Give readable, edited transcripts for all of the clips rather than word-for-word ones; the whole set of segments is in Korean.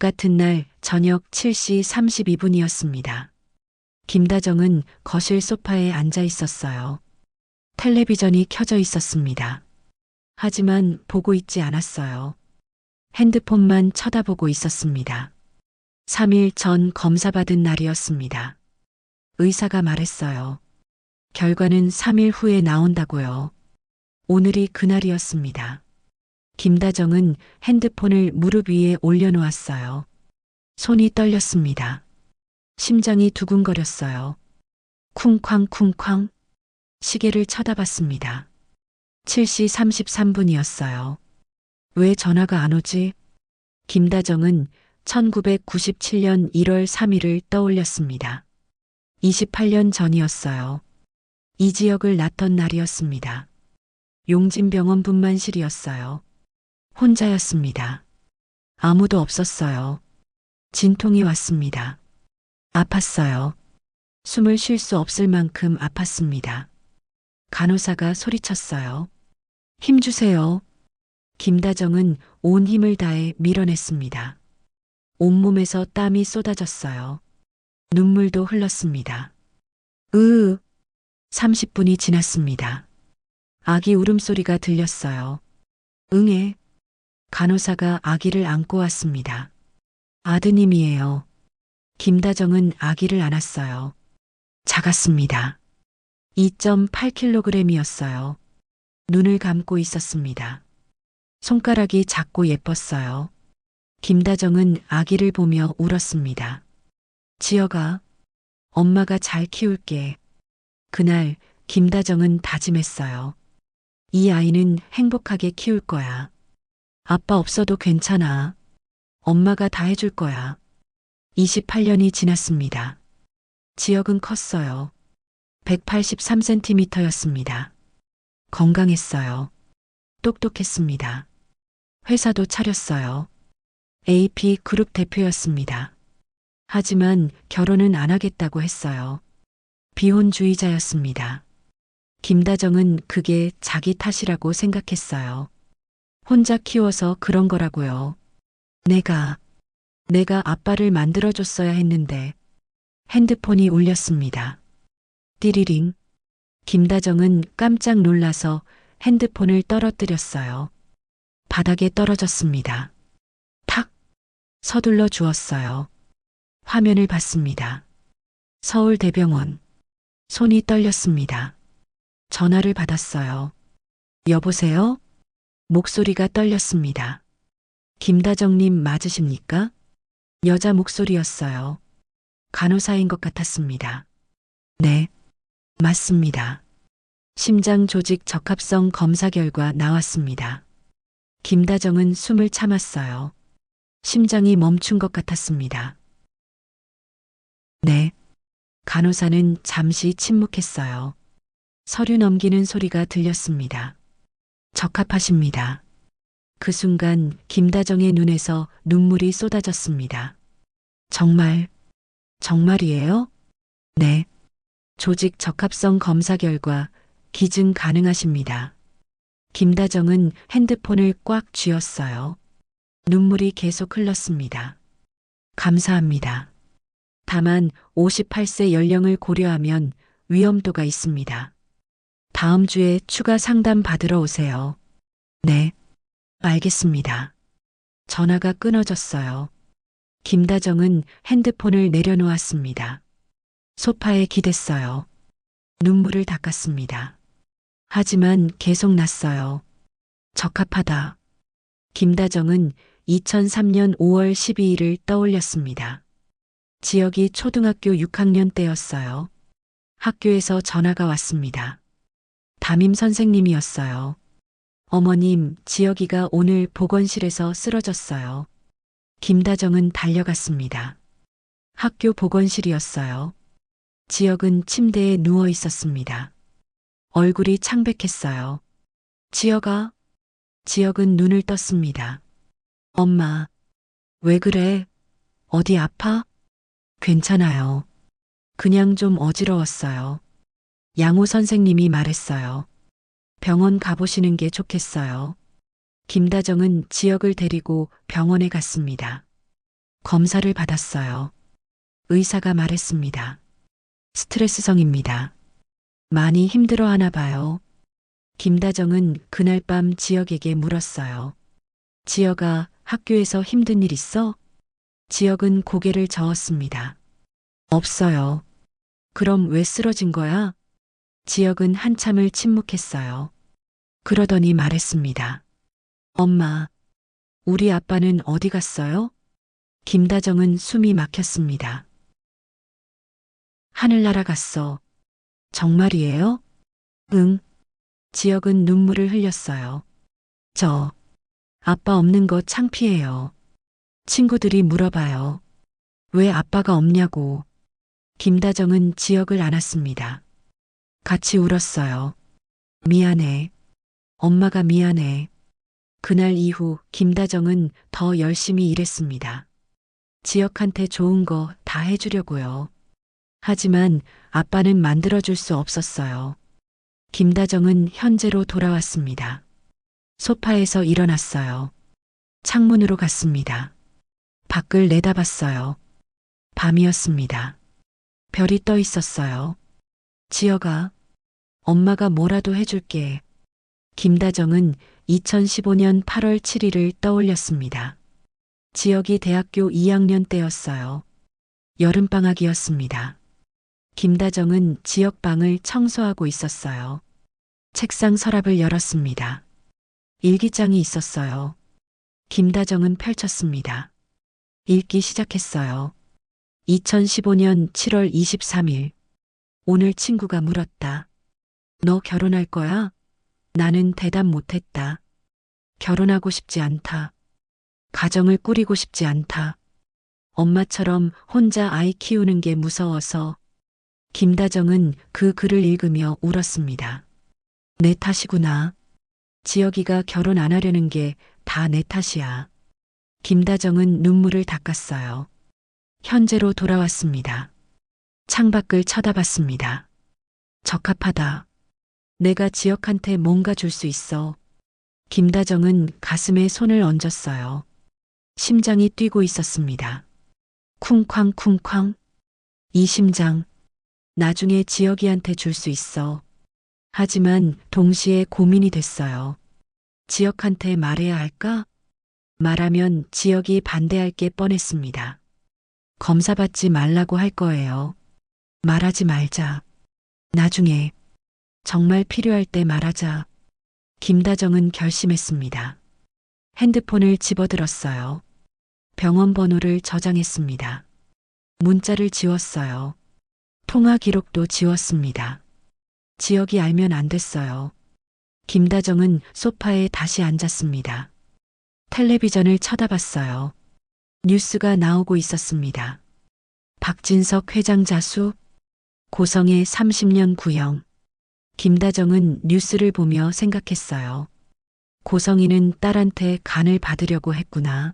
같은 날 저녁 7시 32분이었습니다. 김다정은 거실 소파에 앉아 있었어요. 텔레비전이 켜져 있었습니다. 하지만 보고 있지 않았어요. 핸드폰만 쳐다보고 있었습니다. 3일 전 검사받은 날이었습니다. 의사가 말했어요. 결과는 3일 후에 나온다고요. 오늘이 그날이었습니다. 김다정은 핸드폰을 무릎 위에 올려놓았어요. 손이 떨렸습니다. 심장이 두근거렸어요. 쿵쾅쿵쾅. 시계를 쳐다봤습니다. 7시 33분이었어요. 왜 전화가 안 오지? 김다정은 1997년 1월 3일을 떠올렸습니다. 28년 전이었어요. 이 지역을 났던 날이었습니다. 용진병원 분만실이었어요. 혼자였습니다. 아무도 없었어요. 진통이 왔습니다. 아팠어요. 숨을 쉴 수 없을 만큼 아팠습니다. 간호사가 소리쳤어요. 힘주세요. 김다정은 온 힘을 다해 밀어냈습니다. 온몸에서 땀이 쏟아졌어요. 눈물도 흘렀습니다. 30분이 지났습니다. 아기 울음소리가 들렸어요. 응애. 간호사가 아기를 안고 왔습니다. 아드님이에요. 김다정은 아기를 안았어요. 작았습니다. 2.8kg이었어요. 눈을 감고 있었습니다. 손가락이 작고 예뻤어요. 김다정은 아기를 보며 울었습니다. 지혁아, 엄마가 잘 키울게. 그날 김다정은 다짐했어요. 이 아이는 행복하게 키울 거야. 아빠 없어도 괜찮아. 엄마가 다 해줄 거야. 28년이 지났습니다. 지혁은 컸어요. 183cm였습니다. 건강했어요. 똑똑했습니다. 회사도 차렸어요. AP 그룹 대표였습니다. 하지만 결혼은 안 하겠다고 했어요. 비혼주의자였습니다. 김다정은 그게 자기 탓이라고 생각했어요. 혼자 키워서 그런 거라고요. 내가 아빠를 만들어줬어야 했는데. 핸드폰이 울렸습니다. 띠리링. 김다정은 깜짝 놀라서 핸드폰을 떨어뜨렸어요. 바닥에 떨어졌습니다. 탁. 서둘러 주웠어요. 화면을 봤습니다. 서울대병원. 손이 떨렸습니다. 전화를 받았어요. 여보세요? 목소리가 떨렸습니다. 김다정님 맞으십니까? 여자 목소리였어요. 간호사인 것 같았습니다. 네, 맞습니다. 심장 조직 적합성 검사 결과 나왔습니다. 김다정은 숨을 참았어요. 심장이 멈춘 것 같았습니다. 네. 간호사는 잠시 침묵했어요. 서류 넘기는 소리가 들렸습니다. 적합하십니다. 그 순간 김다정의 눈에서 눈물이 쏟아졌습니다. 정말이에요? 네. 조직 적합성 검사 결과 기증 가능하십니다. 김다정은 핸드폰을 꽉 쥐었어요. 눈물이 계속 흘렀습니다. 감사합니다. 다만 58세 연령을 고려하면 위험도가 있습니다. 다음 주에 추가 상담 받으러 오세요. 네, 알겠습니다. 전화가 끊어졌어요. 김다정은 핸드폰을 내려놓았습니다. 소파에 기댔어요. 눈물을 닦았습니다. 하지만 계속 났어요. 적합하다. 김다정은 2003년 5월 12일을 떠올렸습니다. 지역이 초등학교 6학년 때였어요. 학교에서 전화가 왔습니다. 담임 선생님이었어요. 어머님, 지혁이가 오늘 보건실에서 쓰러졌어요. 김다정은 달려갔습니다. 학교 보건실이었어요. 지혁은 침대에 누워 있었습니다. 얼굴이 창백했어요. 지혁아. 지혁은 눈을 떴습니다. 엄마, 왜 그래? 어디 아파? 괜찮아요. 그냥 좀 어지러웠어요. 양호 선생님이 말했어요. 병원 가보시는 게 좋겠어요. 김다정은 지혁을 데리고 병원에 갔습니다. 검사를 받았어요. 의사가 말했습니다. 스트레스성입니다. 많이 힘들어 하나 봐요. 김다정은 그날 밤 지역에게 물었어요. 지역아, 학교에서 힘든 일 있어? 지역은 고개를 저었습니다. 없어요. 그럼 왜 쓰러진 거야? 지역은 한참을 침묵했어요. 그러더니 말했습니다. 엄마, 우리 아빠는 어디 갔어요? 김다정은 숨이 막혔습니다. 하늘 날아갔어. 정말이에요? 응. 지역은 눈물을 흘렸어요. 저, 아빠 없는 거 창피해요. 친구들이 물어봐요. 왜 아빠가 없냐고. 김다정은 지역을 안았습니다. 같이 울었어요. 미안해. 엄마가 미안해. 그날 이후 김다정은 더 열심히 일했습니다. 지역한테 좋은 거 다 해주려고요. 하지만 아빠는 만들어줄 수 없었어요. 김다정은 현재로 돌아왔습니다. 소파에서 일어났어요. 창문으로 갔습니다. 밖을 내다봤어요. 밤이었습니다. 별이 떠 있었어요. 지혁아, 엄마가 뭐라도 해줄게. 김다정은 2015년 8월 7일을 떠올렸습니다. 지혁이 대학교 2학년 때였어요. 여름방학이었습니다. 김다정은 지역 방을 청소하고 있었어요. 책상 서랍을 열었습니다. 일기장이 있었어요. 김다정은 펼쳤습니다. 읽기 시작했어요. 2015년 7월 23일. 오늘 친구가 물었다. 너 결혼할 거야? 나는 대답 못했다. 결혼하고 싶지 않다. 가정을 꾸리고 싶지 않다. 엄마처럼 혼자 아이 키우는 게 무서워서. 김다정은 그 글을 읽으며 울었습니다. 내 탓이구나. 지혁이가 결혼 안 하려는 게 다 내 탓이야. 김다정은 눈물을 닦았어요. 현재로 돌아왔습니다. 창밖을 쳐다봤습니다. 적합하다. 내가 지혁한테 뭔가 줄 수 있어. 김다정은 가슴에 손을 얹었어요. 심장이 뛰고 있었습니다. 쿵쾅쿵쾅. 이 심장, 나중에 지혁이한테 줄 수 있어. 하지만 동시에 고민이 됐어요. 지혁한테 말해야 할까? 말하면 지혁이 반대할 게 뻔했습니다. 검사받지 말라고 할 거예요. 말하지 말자. 나중에 정말 필요할 때 말하자. 김다정은 결심했습니다. 핸드폰을 집어들었어요. 병원 번호를 저장했습니다. 문자를 지웠어요. 통화 기록도 지웠습니다. 지혁이 알면 안 됐어요. 김다정은 소파에 다시 앉았습니다. 텔레비전을 쳐다봤어요. 뉴스가 나오고 있었습니다. 박진석 회장 자수, 고성의 30년 구형. 김다정은 뉴스를 보며 생각했어요. 고성이는 딸한테 간을 받으려고 했구나.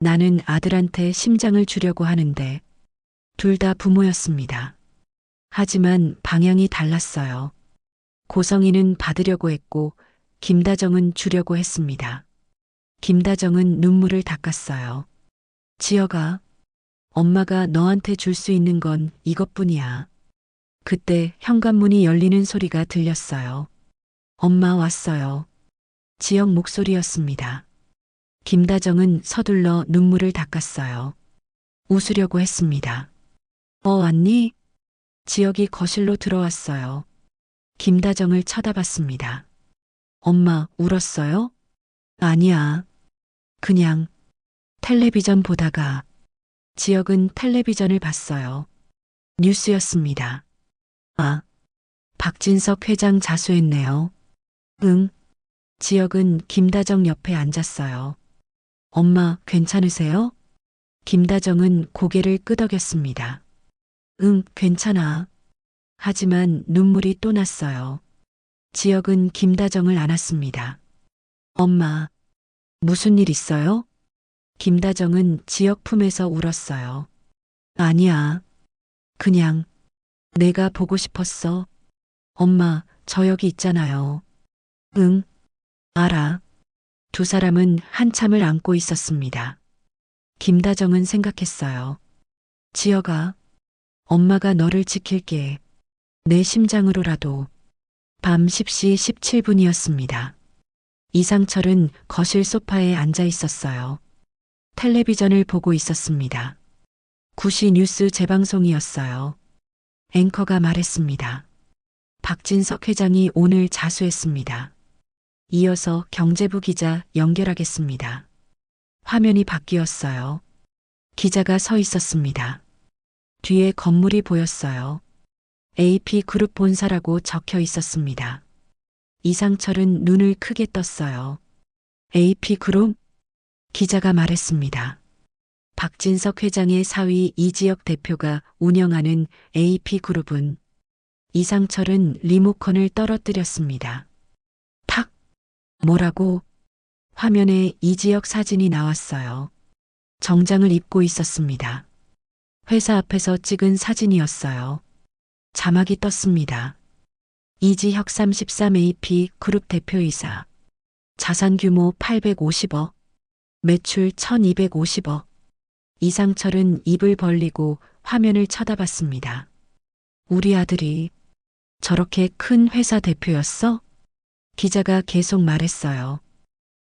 나는 아들한테 심장을 주려고 하는데 둘 다 부모였습니다. 하지만 방향이 달랐어요. 고성이는 받으려고 했고 김다정은 주려고 했습니다. 김다정은 눈물을 닦았어요. 지혁아, 엄마가 너한테 줄 수 있는 건 이것뿐이야. 그때 현관문이 열리는 소리가 들렸어요. 엄마 왔어요. 지혁 목소리였습니다. 김다정은 서둘러 눈물을 닦았어요. 웃으려고 했습니다. 왔니? 지혁이 거실로 들어왔어요. 김다정을 쳐다봤습니다. 엄마, 울었어요? 아니야. 그냥 텔레비전 보다가. 지혁은 텔레비전을 봤어요. 뉴스였습니다. 아, 박진석 회장 자수했네요. 응. 지혁은 김다정 옆에 앉았어요. 엄마, 괜찮으세요? 김다정은 고개를 끄덕였습니다. 응, 괜찮아. 하지만 눈물이 또 났어요. 지혁은 김다정을 안았습니다. 엄마, 무슨 일 있어요? 김다정은 지혁 품에서 울었어요. 아니야. 그냥 내가 보고 싶었어. 엄마, 저 여기 있잖아요. 응, 알아. 두 사람은 한참을 안고 있었습니다. 김다정은 생각했어요. 지혁아, 엄마가 너를 지킬게. 내 심장으로라도. 밤 10시 17분이었습니다. 이상철은 거실 소파에 앉아 있었어요. 텔레비전을 보고 있었습니다. 9시 뉴스 재방송이었어요. 앵커가 말했습니다. 박진석 회장이 오늘 자수했습니다. 이어서 경제부 기자 연결하겠습니다. 화면이 바뀌었어요. 기자가 서 있었습니다. 뒤에 건물이 보였어요. AP그룹 본사라고 적혀 있었습니다. 이상철은 눈을 크게 떴어요. AP그룹? 기자가 말했습니다. 박진석 회장의 사위 이지혁 대표가 운영하는 AP그룹은. 이상철은 리모컨을 떨어뜨렸습니다. 팍! 뭐라고? 화면에 이지혁 사진이 나왔어요. 정장을 입고 있었습니다. 회사 앞에서 찍은 사진이었어요. 자막이 떴습니다. 이지혁 33AP 그룹 대표이사. 자산 규모 850억. 매출 1250억. 이상철은 입을 벌리고 화면을 쳐다봤습니다. 우리 아들이 저렇게 큰 회사 대표였어? 기자가 계속 말했어요.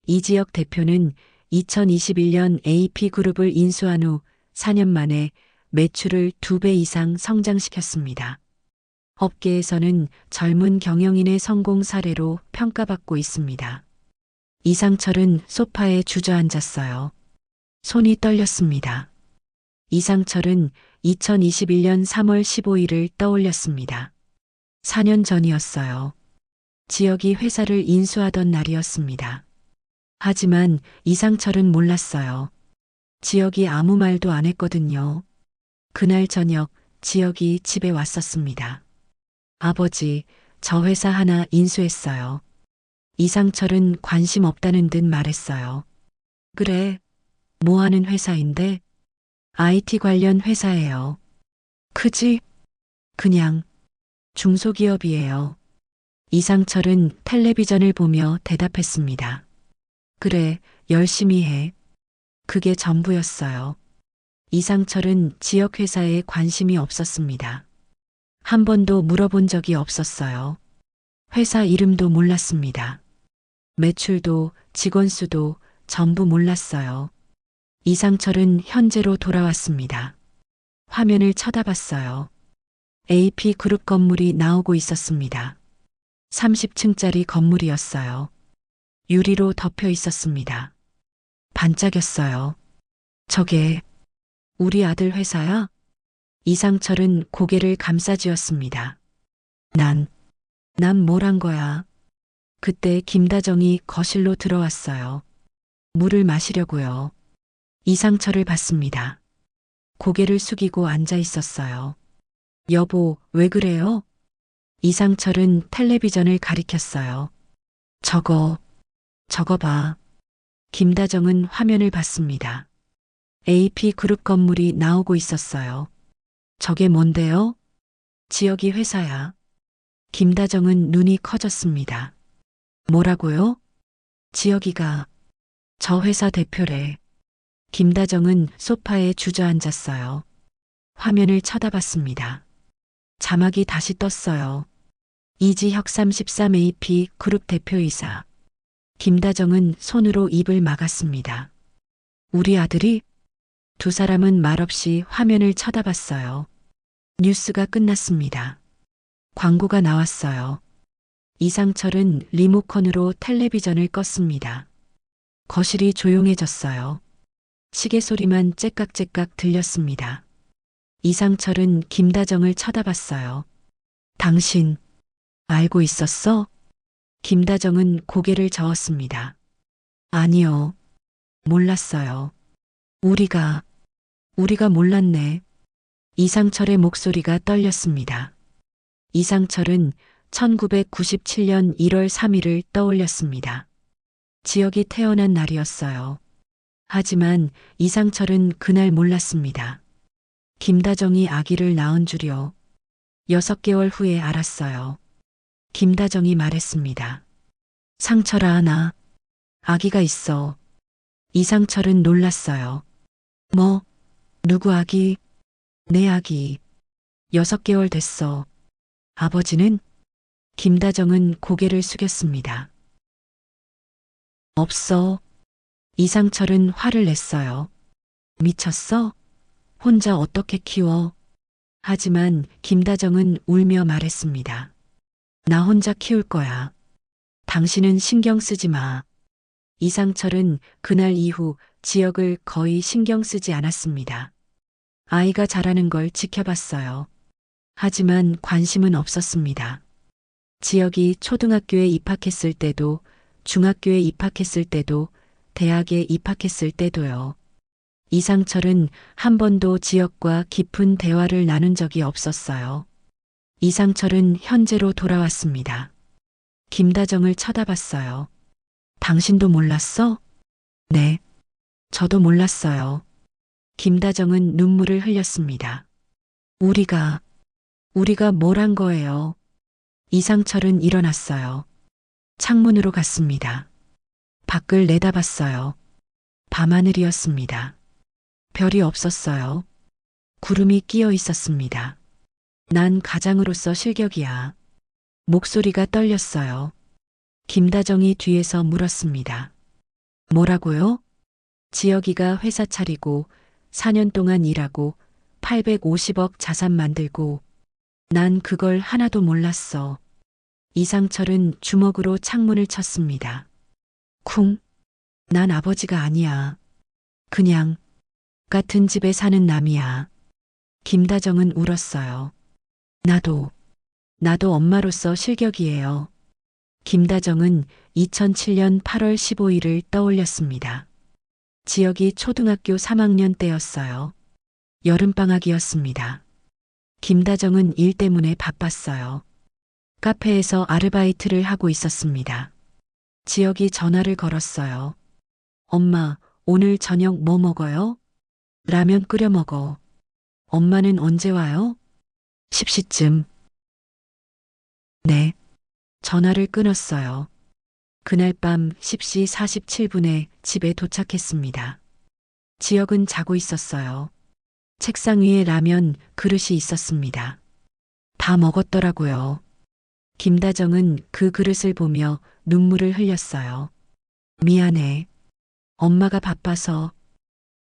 이지혁 대표는 2021년 AP그룹을 인수한 후 4년 만에 매출을 2배 이상 성장시켰습니다. 업계에서는 젊은 경영인의 성공 사례로 평가받고 있습니다. 이상철은 소파에 주저앉았어요. 손이 떨렸습니다. 이상철은 2021년 3월 15일을 떠올렸습니다. 4년 전이었어요. 지혁이 회사를 인수하던 날이었습니다. 하지만 이상철은 몰랐어요. 지혁이 아무 말도 안 했거든요. 그날 저녁 지혁이 집에 왔었습니다. 아버지, 저 회사 하나 인수했어요. 이상철은 관심 없다는 듯 말했어요. 그래, 뭐 하는 회사인데? IT 관련 회사예요. 크지? 그냥 중소기업이에요. 이상철은 텔레비전을 보며 대답했습니다. 그래, 열심히 해. 그게 전부였어요. 이상철은 지역 회사에 관심이 없었습니다. 한 번도 물어본 적이 없었어요. 회사 이름도 몰랐습니다. 매출도 직원 수도 전부 몰랐어요. 이상철은 현재로 돌아왔습니다. 화면을 쳐다봤어요. AP그룹 건물이 나오고 있었습니다. 30층짜리 건물이었어요. 유리로 덮여 있었습니다. 반짝였어요. 저게 우리 아들 회사야? 이상철은 고개를 감싸쥐었습니다. 난 뭘 한 거야? 그때 김다정이 거실로 들어왔어요. 물을 마시려고요. 이상철을 봤습니다. 고개를 숙이고 앉아 있었어요. 여보, 왜 그래요? 이상철은 텔레비전을 가리켰어요. 저거 봐. 김다정은 화면을 봤습니다. AP그룹 건물이 나오고 있었어요. 저게 뭔데요? 지혁이 회사야. 김다정은 눈이 커졌습니다. 뭐라고요? 지혁이가 저 회사 대표래. 김다정은 소파에 주저앉았어요. 화면을 쳐다봤습니다. 자막이 다시 떴어요. 이지혁 33AP 그룹 대표이사. 김다정은 손으로 입을 막았습니다. 우리 아들이? 두 사람은 말없이 화면을 쳐다봤어요. 뉴스가 끝났습니다. 광고가 나왔어요. 이상철은 리모컨으로 텔레비전을 껐습니다. 거실이 조용해졌어요. 시계 소리만 째깍째깍 들렸습니다. 이상철은 김다정을 쳐다봤어요. 당신 알고 있었어? 김다정은 고개를 저었습니다. 아니요. 몰랐어요. 우리가 몰랐네. 이상철의 목소리가 떨렸습니다. 이상철은 1997년 1월 3일을 떠올렸습니다. 지혁이 태어난 날이었어요. 하지만 이상철은 그날 몰랐습니다. 김다정이 아기를 낳은 줄이요. 6개월 후에 알았어요. 김다정이 말했습니다. 상철아, 나 아기가 있어. 이상철은 놀랐어요. 뭐, 누구 아기? 내 아기. 6개월 됐어. 아버지는? 김다정은 고개를 숙였습니다. 없어. 이상철은 화를 냈어요. 미쳤어? 혼자 어떻게 키워? 하지만 김다정은 울며 말했습니다. 나 혼자 키울 거야. 당신은 신경 쓰지 마. 이상철은 그날 이후 지역을 거의 신경 쓰지 않았습니다. 아이가 자라는 걸 지켜봤어요. 하지만 관심은 없었습니다. 지역이 초등학교에 입학했을 때도, 중학교에 입학했을 때도, 대학에 입학했을 때도요. 이상철은 한 번도 지역과 깊은 대화를 나눈 적이 없었어요. 이상철은 현재로 돌아왔습니다. 김다정을 쳐다봤어요. 당신도 몰랐어? 네, 저도 몰랐어요. 김다정은 눈물을 흘렸습니다. 우리가 뭘 한 거예요? 이상철은 일어났어요. 창문으로 갔습니다. 밖을 내다봤어요. 밤하늘이었습니다. 별이 없었어요. 구름이 끼어 있었습니다. 난 가장으로서 실격이야. 목소리가 떨렸어요. 김다정이 뒤에서 물었습니다. 뭐라고요? 지혁이가 회사 차리고 4년 동안 일하고 850억 자산 만들고 난 그걸 하나도 몰랐어. 이상철은 주먹으로 창문을 쳤습니다. 쿵. 난 아버지가 아니야. 그냥 같은 집에 사는 남이야. 김다정은 울었어요. 나도 엄마로서 실격이에요. 김다정은 2007년 8월 15일을 떠올렸습니다. 지역이 초등학교 3학년 때였어요. 여름방학이었습니다. 김다정은 일 때문에 바빴어요. 카페에서 아르바이트를 하고 있었습니다. 지역이 전화를 걸었어요. 엄마, 오늘 저녁 뭐 먹어요? 라면 끓여 먹어. 엄마는 언제 와요? 10시쯤. 네. 전화를 끊었어요. 그날 밤 10시 47분에 집에 도착했습니다. 지역은 자고 있었어요. 책상 위에 라면 그릇이 있었습니다. 다 먹었더라고요. 김다정은 그 그릇을 보며 눈물을 흘렸어요. 미안해. 엄마가 바빠서.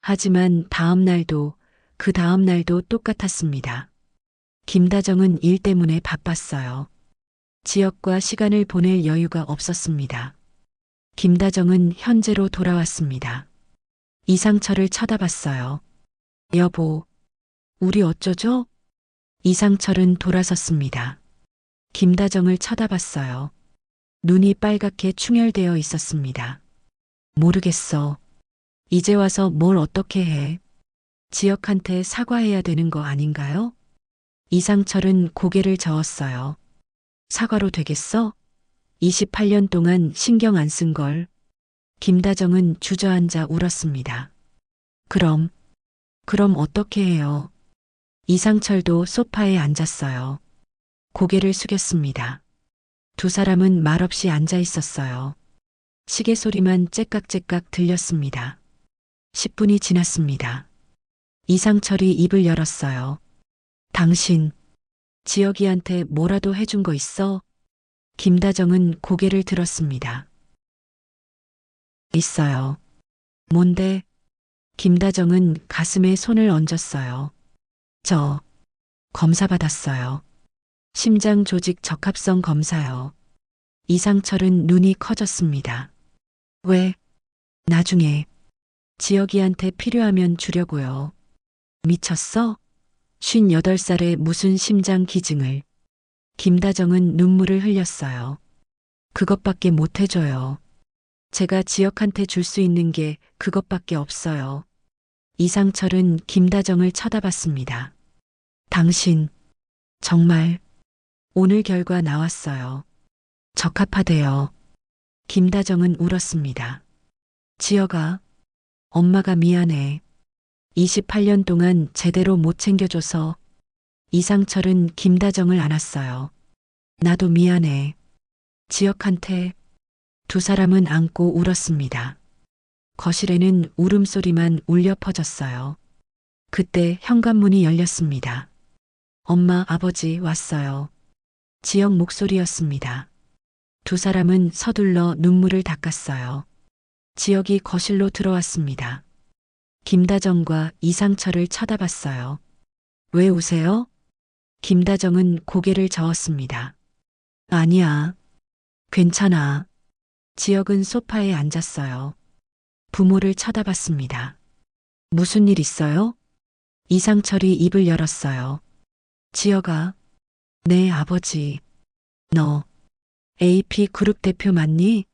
하지만 다음 날도 그 다음 날도 똑같았습니다. 김다정은 일 때문에 바빴어요. 지역과 시간을 보낼 여유가 없었습니다. 김다정은 현재로 돌아왔습니다. 이상철을 쳐다봤어요. 여보, 우리 어쩌죠? 이상철은 돌아섰습니다. 김다정을 쳐다봤어요. 눈이 빨갛게 충혈되어 있었습니다. 모르겠어. 이제 와서 뭘 어떻게 해? 지역한테 사과해야 되는 거 아닌가요? 이상철은 고개를 저었어요. 사과로 되겠어? 28년 동안 신경 안 쓴 걸. 김다정은 주저앉아 울었습니다. 그럼 어떻게 해요? 이상철도 소파에 앉았어요. 고개를 숙였습니다. 두 사람은 말없이 앉아 있었어요. 시계 소리만 째깍째깍 들렸습니다. 10분이 지났습니다. 이상철이 입을 열었어요. 당신, 지혁이한테 뭐라도 해준 거 있어? 김다정은 고개를 들었습니다. 있어요. 뭔데? 김다정은 가슴에 손을 얹었어요. 저, 검사 받았어요. 심장 조직 적합성 검사요. 이상철은 눈이 커졌습니다. 왜? 나중에 지혁이한테 필요하면 주려고요. 미쳤어? 58살에 무슨 심장 기증을. 김다정은 눈물을 흘렸어요. 그것밖에 못 해줘요. 제가 지혁한테 줄 수 있는 게 그것밖에 없어요. 이상철은 김다정을 쳐다봤습니다. 당신, 정말, 오늘 결과 나왔어요. 적합하대요. 김다정은 울었습니다. 지혁아, 엄마가 미안해. 28년 동안 제대로 못 챙겨줘서. 이상철은 김다정을 안았어요. 나도 미안해. 지혁한테. 두 사람은 안고 울었습니다. 거실에는 울음소리만 울려 퍼졌어요. 그때 현관문이 열렸습니다. 엄마, 아버지 왔어요. 지역 목소리였습니다. 두 사람은 서둘러 눈물을 닦았어요. 지역이 거실로 들어왔습니다. 김다정과 이상철을 쳐다봤어요. 왜 우세요? 김다정은 고개를 저었습니다. 아니야. 괜찮아. 지역은 소파에 앉았어요. 부모를 쳐다봤습니다. 무슨 일 있어요? 이상철이 입을 열었어요. 지역아. 네, 아버지. 너 AP 그룹 대표 맞니?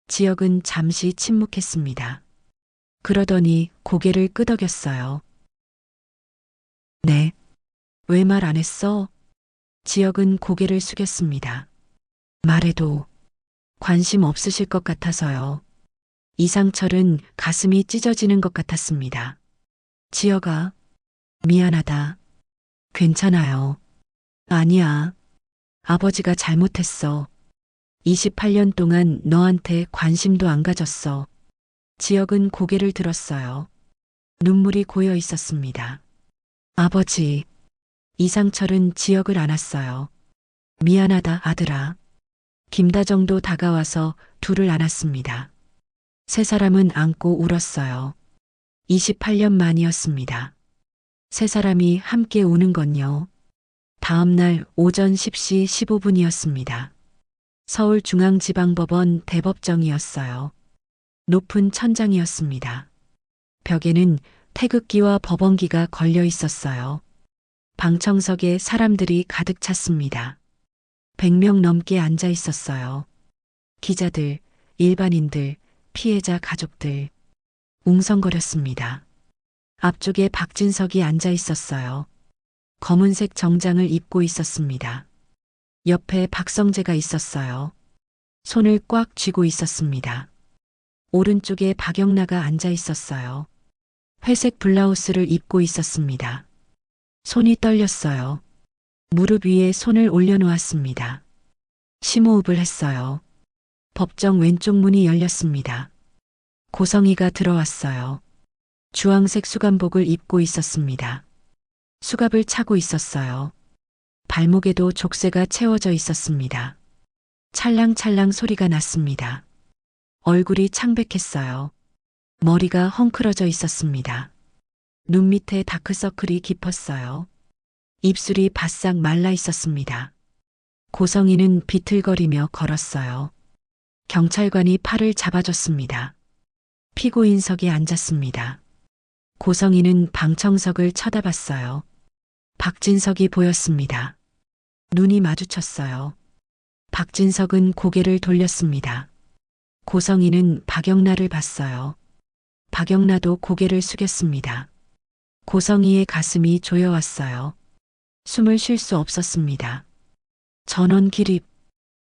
지역은 잠시 침묵했습니다. 그러더니 고개를 끄덕였어요. 네. 왜 말 안 했어? 지역은 고개를 숙였습니다. 말해도 관심 없으실 것 같아서요. 이상철은 가슴이 찢어지는 것 같았습니다. 지역아, 미안하다. 괜찮아요. 아니야. 아버지가 잘못했어. 28년 동안 너한테 관심도 안 가졌어. 지역은 고개를 들었어요. 눈물이 고여 있었습니다. 아버지. 이상철은 지역을 안았어요. 미안하다, 아들아. 김다정도 다가와서 둘을 안았습니다. 세 사람은 안고 울었어요. 28년 만이었습니다. 세 사람이 함께 우는 건요. 다음 날 오전 10시 15분이었습니다. 서울중앙지방법원 대법정이었어요. 높은 천장이었습니다. 벽에는 태극기와 법원기가 걸려 있었어요. 방청석에 사람들이 가득 찼습니다. 100명 넘게 앉아 있었어요. 기자들, 일반인들, 피해자 가족들. 웅성거렸습니다. 앞쪽에 박진석이 앉아 있었어요. 검은색 정장을 입고 있었습니다. 옆에 박성재가 있었어요. 손을 꽉 쥐고 있었습니다. 오른쪽에 박영나가 앉아 있었어요. 회색 블라우스를 입고 있었습니다. 손이 떨렸어요. 무릎 위에 손을 올려놓았습니다. 심호흡을 했어요. 법정 왼쪽 문이 열렸습니다. 고성희가 들어왔어요. 주황색 수감복을 입고 있었습니다. 수갑을 차고 있었어요. 발목에도 족쇄가 채워져 있었습니다. 찰랑찰랑 소리가 났습니다. 얼굴이 창백했어요. 머리가 헝클어져 있었습니다. 눈 밑에 다크서클이 깊었어요. 입술이 바싹 말라 있었습니다. 고성희는 비틀거리며 걸었어요. 경찰관이 팔을 잡아줬습니다. 피고인석에 앉았습니다. 고성희는 방청석을 쳐다봤어요. 박진석이 보였습니다. 눈이 마주쳤어요. 박진석은 고개를 돌렸습니다. 고성희는 박영나를 봤어요. 박영나도 고개를 숙였습니다. 고성희의 가슴이 조여왔어요. 숨을 쉴 수 없었습니다. 전원 기립.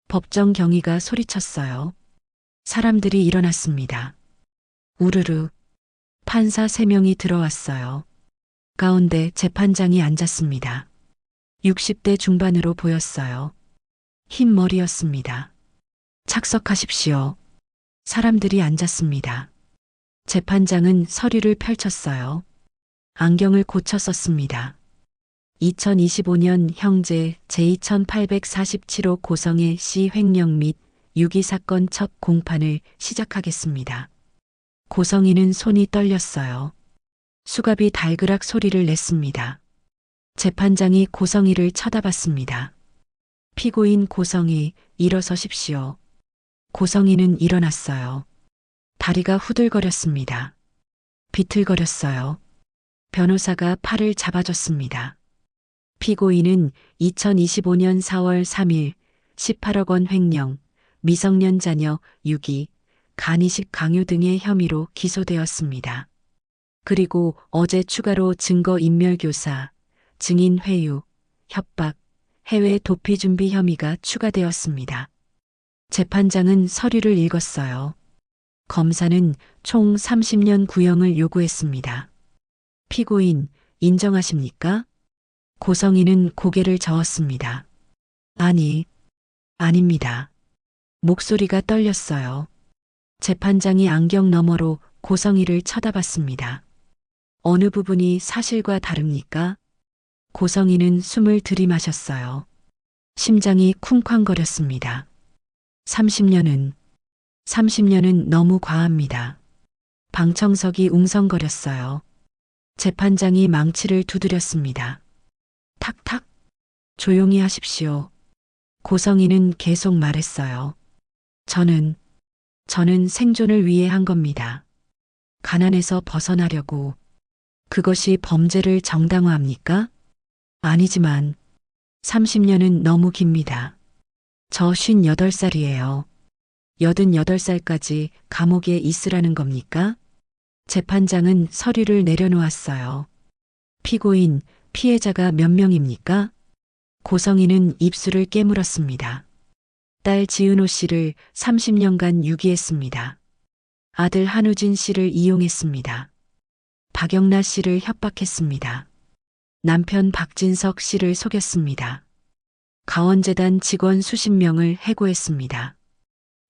법정 경위가 소리쳤어요. 사람들이 일어났습니다. 우르르. 판사 3명이 들어왔어요. 가운데 재판장이 앉았습니다. 60대 중반으로 보였어요. 흰 머리였습니다. 착석하십시오. 사람들이 앉았습니다. 재판장은 서류를 펼쳤어요. 안경을 고쳐 썼습니다. 2025년 형제 제2847호 고성의 시 횡령 및 유기 사건 첫 공판을 시작하겠습니다. 고성희는 손이 떨렸어요. 수갑이 달그락 소리를 냈습니다. 재판장이 고성희를 쳐다봤습니다. 피고인 고성희, 일어서십시오. 고성희는 일어났어요. 다리가 후들거렸습니다. 비틀거렸어요. 변호사가 팔을 잡아줬습니다. 피고인은 2025년 4월 3일 18억 원 횡령, 미성년 자녀 유기, 간이식 강요 등의 혐의로 기소되었습니다. 그리고 어제 추가로 증거인멸교사, 증인 회유, 협박, 해외 도피 준비 혐의가 추가되었습니다. 재판장은 서류를 읽었어요. 검사는 총 30년 구형을 요구했습니다. 피고인, 인정하십니까? 고성희는 고개를 저었습니다. 아니, 아닙니다. 목소리가 떨렸어요. 재판장이 안경 너머로 고성희를 쳐다봤습니다. 어느 부분이 사실과 다릅니까? 고성희는 숨을 들이마셨어요. 심장이 쿵쾅거렸습니다. 30년은 너무 과합니다. 방청석이 웅성거렸어요. 재판장이 망치를 두드렸습니다. 탁탁. 조용히 하십시오. 고성희는 계속 말했어요. 저는 생존을 위해 한 겁니다. 가난에서 벗어나려고. 그것이 범죄를 정당화합니까? 아니지만 30년은 너무 깁니다. 저 58살이에요. 88살까지 감옥에 있으라는 겁니까? 재판장은 서류를 내려놓았어요. 피고인, 피해자가 몇 명입니까? 고성희는 입술을 깨물었습니다. 딸 지은호 씨를 30년간 유기했습니다. 아들 한우진 씨를 이용했습니다. 박영나 씨를 협박했습니다. 남편 박진석 씨를 속였습니다. 가원재단 직원 수십 명을 해고했습니다.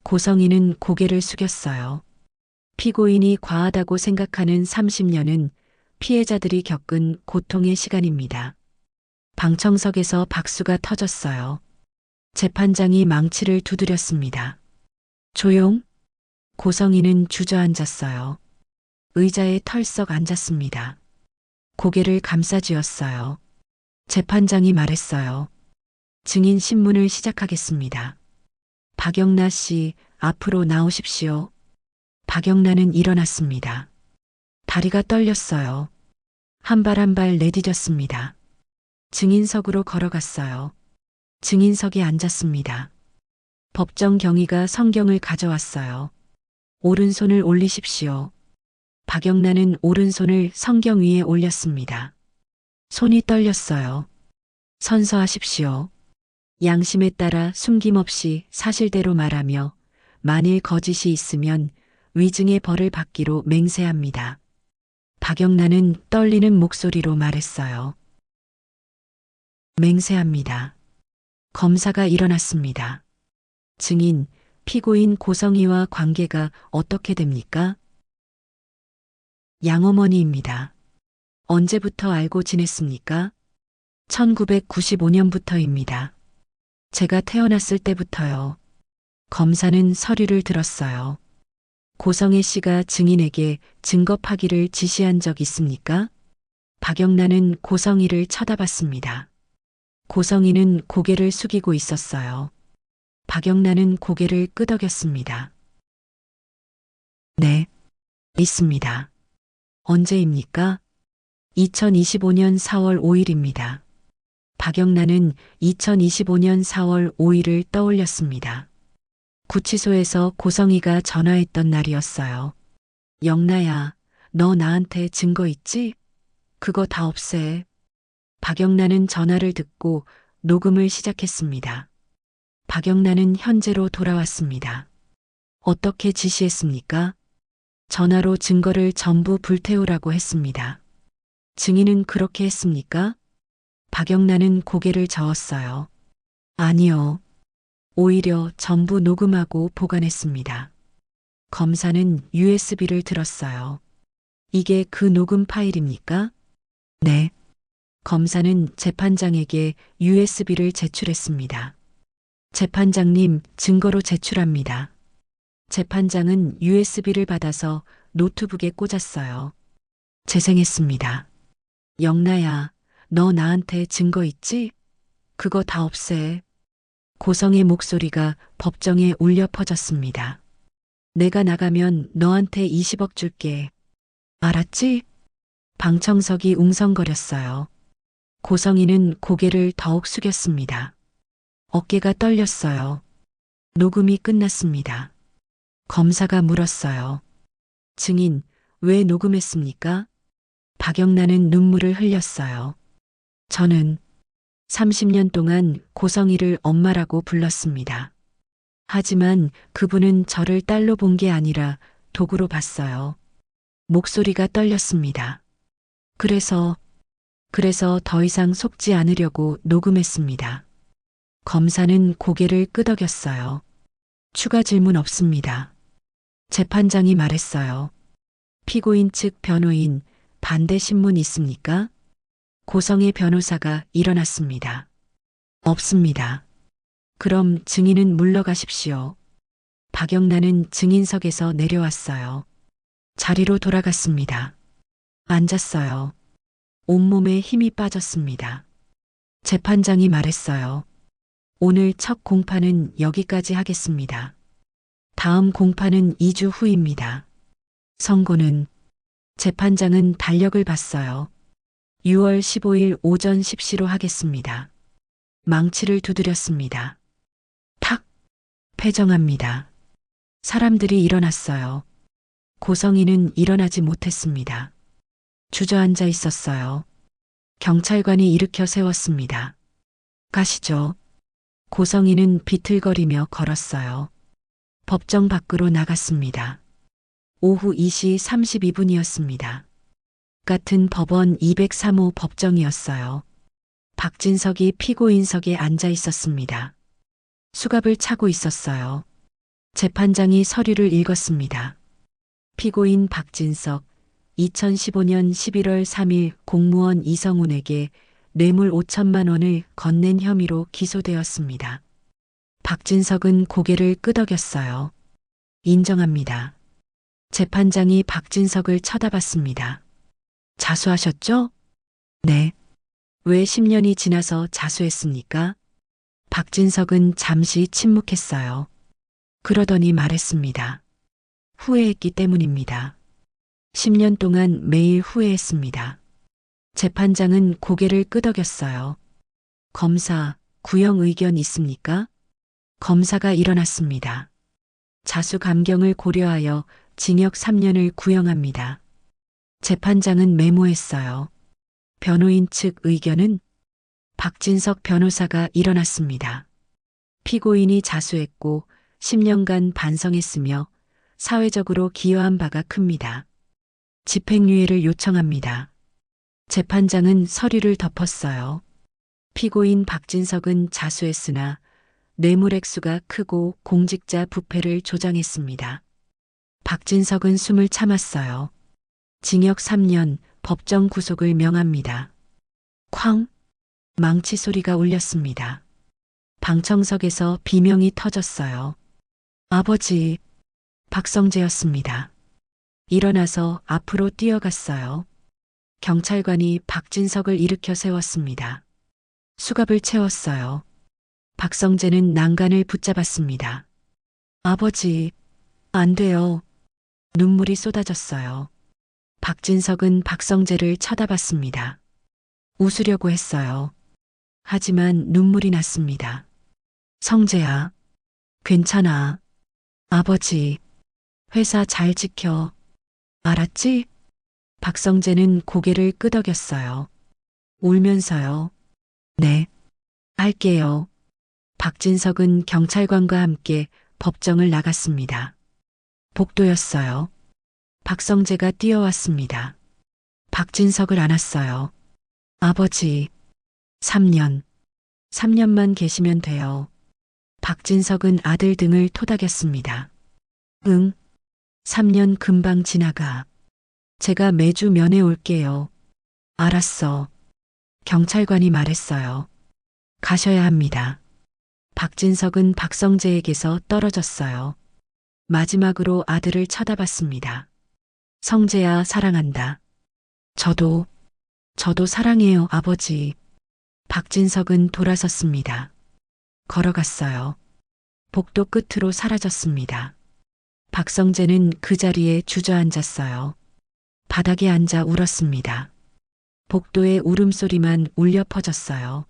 고성희는 고개를 숙였어요. 피고인이 과하다고 생각하는 30년은 피해자들이 겪은 고통의 시간입니다. 방청석에서 박수가 터졌어요. 재판장이 망치를 두드렸습니다. 조용. 고성희는 주저앉았어요. 의자에 털썩 앉았습니다. 고개를 감싸쥐었어요. 재판장이 말했어요. 증인 신문을 시작하겠습니다. 박영나 씨, 앞으로 나오십시오. 박영나는 일어났습니다. 다리가 떨렸어요. 한 발 한 발 내디뎠습니다. 증인석으로 걸어갔어요. 증인석에 앉았습니다. 법정 경위가 성경을 가져왔어요. 오른손을 올리십시오. 박영나는 오른손을 성경 위에 올렸습니다. 손이 떨렸어요. 선서하십시오. 양심에 따라 숨김없이 사실대로 말하며 만일 거짓이 있으면 위증의 벌을 받기로 맹세합니다. 박영나는 떨리는 목소리로 말했어요. 맹세합니다. 검사가 일어났습니다. 증인, 피고인 고성희와 관계가 어떻게 됩니까? 양어머니입니다. 언제부터 알고 지냈습니까? 1995년부터입니다. 제가 태어났을 때부터요. 검사는 서류를 들었어요. 고성혜 씨가 증인에게 증거 파기를 지시한 적 있습니까? 박영나는 고성희를 쳐다봤습니다. 고성희는 고개를 숙이고 있었어요. 박영나는 고개를 끄덕였습니다. 네, 있습니다. 언제입니까? 2025년 4월 5일입니다. 박영나는 2025년 4월 5일을 떠올렸습니다. 구치소에서 고성희가 전화했던 날이었어요. 영나야, 너 나한테 증거 있지? 그거 다 없애. 박영나는 전화를 듣고 녹음을 시작했습니다. 박영나는 현재로 돌아왔습니다. 어떻게 지시했습니까? 전화로 증거를 전부 불태우라고 했습니다. 증인은 그렇게 했습니까? 박영나는 고개를 저었어요. 아니요. 오히려 전부 녹음하고 보관했습니다. 검사는 USB를 들었어요. 이게 그 녹음 파일입니까? 네. 검사는 재판장에게 USB를 제출했습니다. 재판장님, 증거로 제출합니다. 재판장은 USB를 받아서 노트북에 꽂았어요. 재생했습니다. 영나야, 너 나한테 증거 있지? 그거 다 없애. 고성의 목소리가 법정에 울려 퍼졌습니다. 내가 나가면 너한테 20억 줄게. 알았지? 방청석이 웅성거렸어요. 고성희는 고개를 더욱 숙였습니다. 어깨가 떨렸어요. 녹음이 끝났습니다. 검사가 물었어요. 증인, 왜 녹음했습니까? 박영나는 눈물을 흘렸어요. 저는 30년 동안 고성희를 엄마라고 불렀습니다. 하지만 그분은 저를 딸로 본 게 아니라 도구로 봤어요. 목소리가 떨렸습니다. 그래서 더 이상 속지 않으려고 녹음했습니다. 검사는 고개를 끄덕였어요. 추가 질문 없습니다. 재판장이 말했어요. 피고인 측 변호인, 반대 신문 있습니까? 고성의 변호사가 일어났습니다. 없습니다. 그럼 증인은 물러가십시오. 박영란은 증인석에서 내려왔어요. 자리로 돌아갔습니다. 앉았어요. 온몸에 힘이 빠졌습니다. 재판장이 말했어요. 오늘 첫 공판은 여기까지 하겠습니다. 다음 공판은 2주 후입니다. 선고는 재판장은 달력을 봤어요. 6월 15일 오전 10시로 하겠습니다. 망치를 두드렸습니다. 탁! 패정합니다. 사람들이 일어났어요. 고성이는 일어나지 못했습니다. 주저앉아 있었어요. 경찰관이 일으켜 세웠습니다. 가시죠. 고성이는 비틀거리며 걸었어요. 법정 밖으로 나갔습니다. 오후 2시 32분이었습니다. 같은 법원 203호 법정이었어요. 박진석이 피고인석에 앉아 있었습니다. 수갑을 차고 있었어요. 재판장이 서류를 읽었습니다. 피고인 박진석, 2015년 11월 3일 공무원 이성훈에게 뇌물 5천만 원을 건넨 혐의로 기소되었습니다. 박진석은 고개를 끄덕였어요. 인정합니다. 재판장이 박진석을 쳐다봤습니다. 자수하셨죠? 네. 왜 10년이 지나서 자수했습니까? 박진석은 잠시 침묵했어요. 그러더니 말했습니다. 후회했기 때문입니다. 10년 동안 매일 후회했습니다. 재판장은 고개를 끄덕였어요. 검사, 구형 의견 있습니까? 검사가 일어났습니다. 자수 감경을 고려하여 징역 3년을 구형합니다. 재판장은 메모했어요. 변호인 측 의견은? 박진석 변호사가 일어났습니다. 피고인이 자수했고 10년간 반성했으며 사회적으로 기여한 바가 큽니다. 집행유예를 요청합니다. 재판장은 서류를 덮었어요. 피고인 박진석은 자수했으나 뇌물 액수가 크고 공직자 부패를 조장했습니다. 박진석은 숨을 참았어요. 징역 3년, 법정 구속을 명합니다. 쾅! 망치 소리가 울렸습니다. 방청석에서 비명이 터졌어요. 아버지, 박성재였습니다. 일어나서 앞으로 뛰어갔어요. 경찰관이 박진석을 일으켜 세웠습니다. 수갑을 채웠어요. 박성재는 난간을 붙잡았습니다. 아버지, 안 돼요. 눈물이 쏟아졌어요. 박진석은 박성재를 쳐다봤습니다. 웃으려고 했어요. 하지만 눈물이 났습니다. 성재야, 괜찮아. 아버지, 회사 잘 지켜. 알았지? 박성재는 고개를 끄덕였어요. 울면서요. 네, 할게요. 박진석은 경찰관과 함께 법정을 나갔습니다. 복도였어요. 박성재가 뛰어왔습니다. 박진석을 안았어요. 아버지, 3년만 계시면 돼요. 박진석은 아들 등을 토닥였습니다. 응, 3년 금방 지나가. 제가 매주 면회 올게요. 알았어. 경찰관이 말했어요. 가셔야 합니다. 박진석은 박성재에게서 떨어졌어요. 마지막으로 아들을 쳐다봤습니다. 성재야, 사랑한다. 저도 사랑해요, 아버지. 박진석은 돌아섰습니다. 걸어갔어요. 복도 끝으로 사라졌습니다. 박성재는 그 자리에 주저앉았어요. 바닥에 앉아 울었습니다. 복도의 울음소리만 울려 퍼졌어요.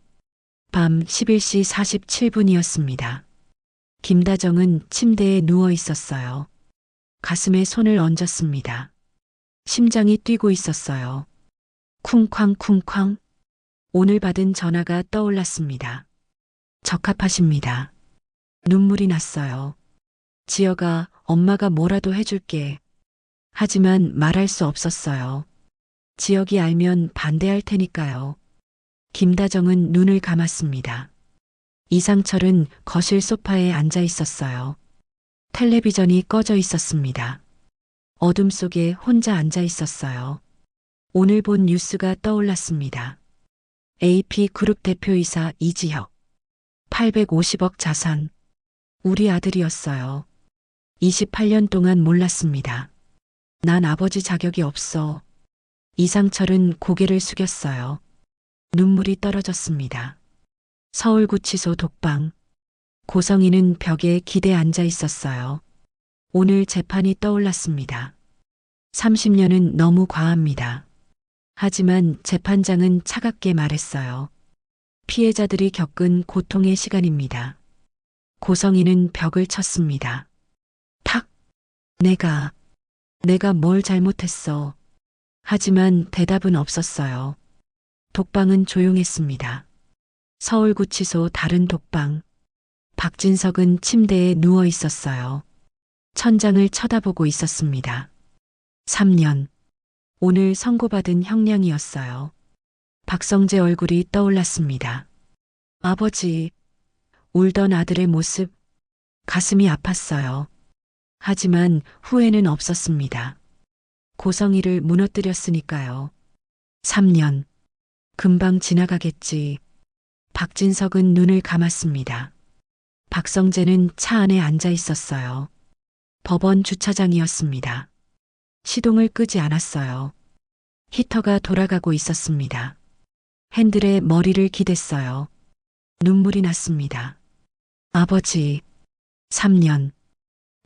밤 11시 47분이었습니다. 김다정은 침대에 누워 있었어요. 가슴에 손을 얹었습니다. 심장이 뛰고 있었어요. 쿵쾅쿵쾅. 오늘 받은 전화가 떠올랐습니다. 적합하십니다. 눈물이 났어요. 지여가 엄마가 뭐라도 해줄게. 하지만 말할 수 없었어요. 지역이 알면 반대할 테니까요. 김다정은 눈을 감았습니다. 이상철은 거실 소파에 앉아 있었어요. 텔레비전이 꺼져 있었습니다. 어둠 속에 혼자 앉아 있었어요. 오늘 본 뉴스가 떠올랐습니다. AP그룹 대표이사 이지혁. 850억 자산. 우리 아들이었어요. 28년 동안 몰랐습니다. 난 아버지 자격이 없어. 이상철은 고개를 숙였어요. 눈물이 떨어졌습니다. 서울구치소 독방. 고성이는 벽에 기대 앉아 있었어요. 오늘 재판이 떠올랐습니다. 30년은 너무 과합니다. 하지만 재판장은 차갑게 말했어요. 피해자들이 겪은 고통의 시간입니다. 고성이는 벽을 쳤습니다. 탁! 내가 뭘 잘못했어. 하지만 대답은 없었어요. 독방은 조용했습니다. 서울구치소 다른 독방. 박진석은 침대에 누워 있었어요. 천장을 쳐다보고 있었습니다. 3년. 오늘 선고받은 형량이었어요. 박성재 얼굴이 떠올랐습니다. 아버지, 울던 아들의 모습, 가슴이 아팠어요. 하지만 후회는 없었습니다. 고성이를 무너뜨렸으니까요. 3년. 금방 지나가겠지. 박진석은 눈을 감았습니다. 박성재는 차 안에 앉아 있었어요. 법원 주차장이었습니다. 시동을 끄지 않았어요. 히터가 돌아가고 있었습니다. 핸들에 머리를 기댔어요. 눈물이 났습니다. 아버지, 3년.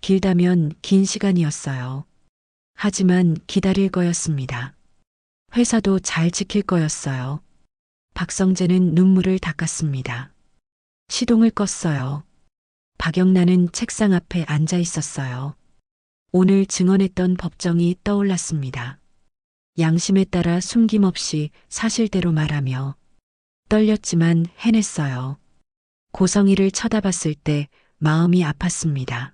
길다면 긴 시간이었어요. 하지만 기다릴 거였습니다. 회사도 잘 지킬 거였어요. 박성재는 눈물을 닦았습니다. 시동을 껐어요. 박영란은 책상 앞에 앉아 있었어요. 오늘 증언했던 법정이 떠올랐습니다. 양심에 따라 숨김없이 사실대로 말하며 떨렸지만 해냈어요. 고성이를 쳐다봤을 때 마음이 아팠습니다.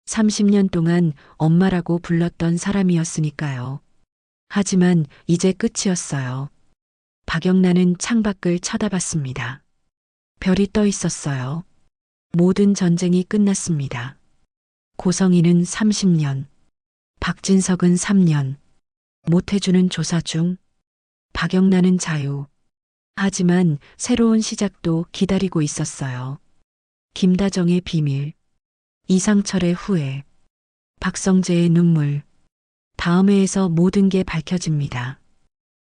30년 동안 엄마라고 불렀던 사람이었으니까요. 하지만 이제 끝이었어요. 박영란은 창밖을 쳐다봤습니다. 별이 떠 있었어요. 모든 전쟁이 끝났습니다. 고성이는 30년, 박진석은 3년, 못해주는 조사 중, 박영란은 자유. 하지만 새로운 시작도 기다리고 있었어요. 김다정의 비밀, 이상철의 후회, 박성재의 눈물. 다음 회에서 모든 게 밝혀집니다.